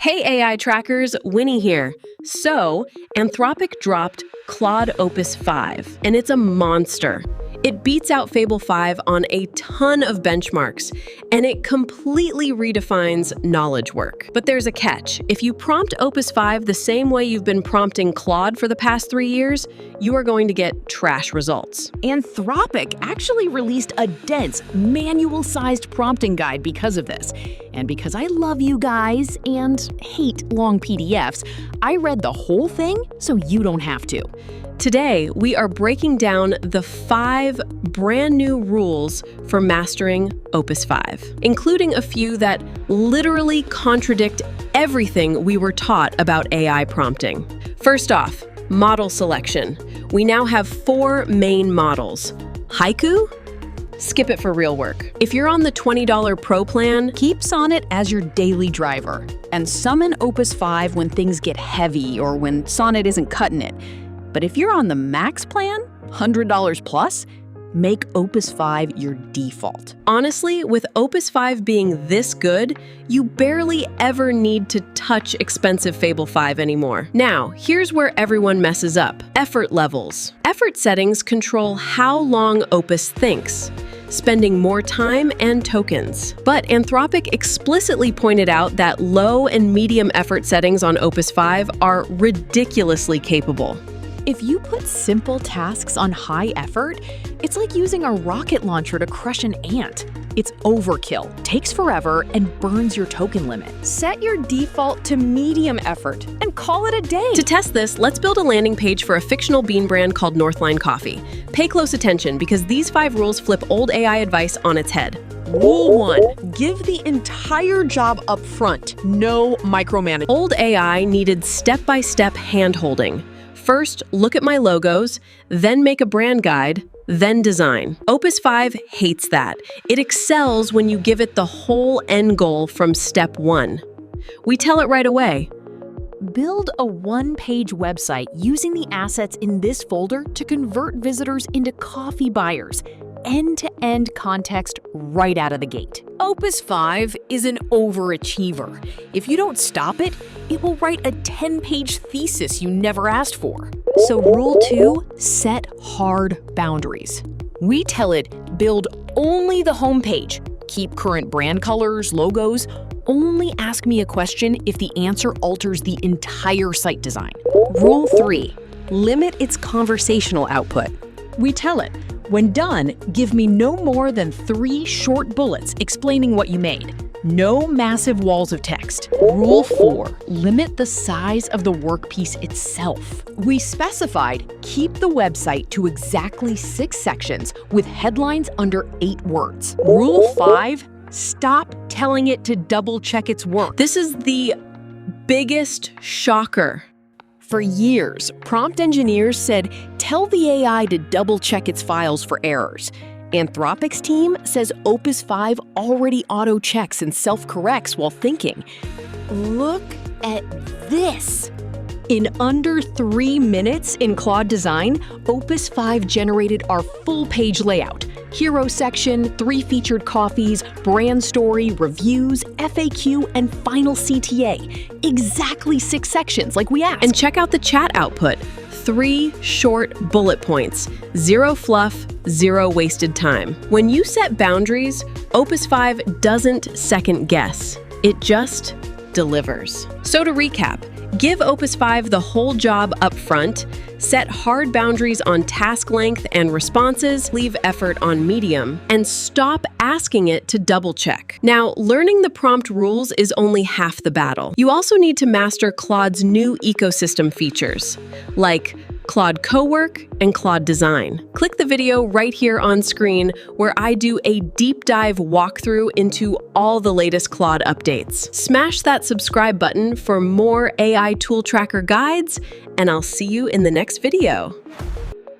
Hey AI trackers, Winnie here. So, Anthropic dropped Claude Opus 5, and it's a monster. It beats out Fable 5 on a ton of benchmarks, and it completely redefines knowledge work. But there's a catch. If you prompt Opus 5 the same way you've been prompting Claude for the past 3 years, you are going to get trash results. Anthropic actually released a dense, manual-sized prompting guide because of this. And because I love you guys and hate long PDFs, I read the whole thing so you don't have to. Today, we are breaking down the 5 brand new rules for mastering Opus 5, including a few that literally contradict everything we were taught about AI prompting. First off, model selection. We now have 4 main models. Haiku? Skip it for real work. If you're on the $20 Pro plan, Keep Sonnet as your daily driver, and summon Opus 5 when things get heavy or when Sonnet isn't cutting it. But if you're on the Max plan, $100 plus, make Opus 5 your default. honestly, with Opus 5 being this good, you barely ever need to touch expensive Fable 5 anymore. Now, here's where everyone messes up. Effort levels. Effort settings control how long Opus thinks, spending more time and tokens. But Anthropic explicitly pointed out that low and medium effort settings on Opus 5 are ridiculously capable. If you put simple tasks on high effort, it's like using a rocket launcher to crush an ant. It's overkill, takes forever, and burns your token limit. Set your default to medium effort and call it a day. To test this, let's build a landing page for a fictional bean brand called Northline Coffee. Pay close attention because these 5 rules flip old AI advice on its head. Rule 1, give the entire job up front, no micromanagement. Old AI needed step-by-step hand-holding. First, look at my logos, then make a brand guide, then design. Opus 5 hates that. It excels when you give it the whole end goal from step 1. We tell it right away. Build a one-page website using the assets in this folder to convert visitors into coffee buyers. End-to-end context right out of the gate. Opus 5 is an overachiever. If you don't stop it, it will write a 10-page thesis you never asked for. So rule 2, set hard boundaries. We tell it, build only the homepage. Keep current brand colors, logos. Only ask me a question if the answer alters the entire site design. Rule 3, limit its conversational output. We tell it, when done, give me no more than 3 short bullets explaining what you made. No massive walls of text. Rule 4, limit the size of the workpiece itself. We specified keep the website to exactly 6 sections with headlines under 8 words. Rule 5, stop telling it to double-check its work. This is the biggest shocker. For years, prompt engineers said, tell the AI to double-check its files for errors. Anthropic's team says Opus 5 already auto-checks and self-corrects while thinking. Look at this. In under 3 minutes in Claude Design, Opus 5 generated our full-page layout. Hero section, 3 featured coffees, brand story, reviews, FAQ, and final CTA. Exactly 6 sections like we asked. And check out the chat output. 3 short bullet points. 0 fluff, 0 wasted time. When you set boundaries, Opus 5 doesn't second guess. It just delivers. So to recap, give Opus 5 the whole job up front, set hard boundaries on task length and responses, leave effort on medium, and stop asking it to double-check. Now, learning the prompt rules is only half the battle. You also need to master Claude's new ecosystem features, like Claude Cowork and Claude Design. Click the video right here on screen where I do a deep dive walkthrough into all the latest Claude updates. Smash that subscribe button for more AI tool tracker guides, and I'll see you in the next video.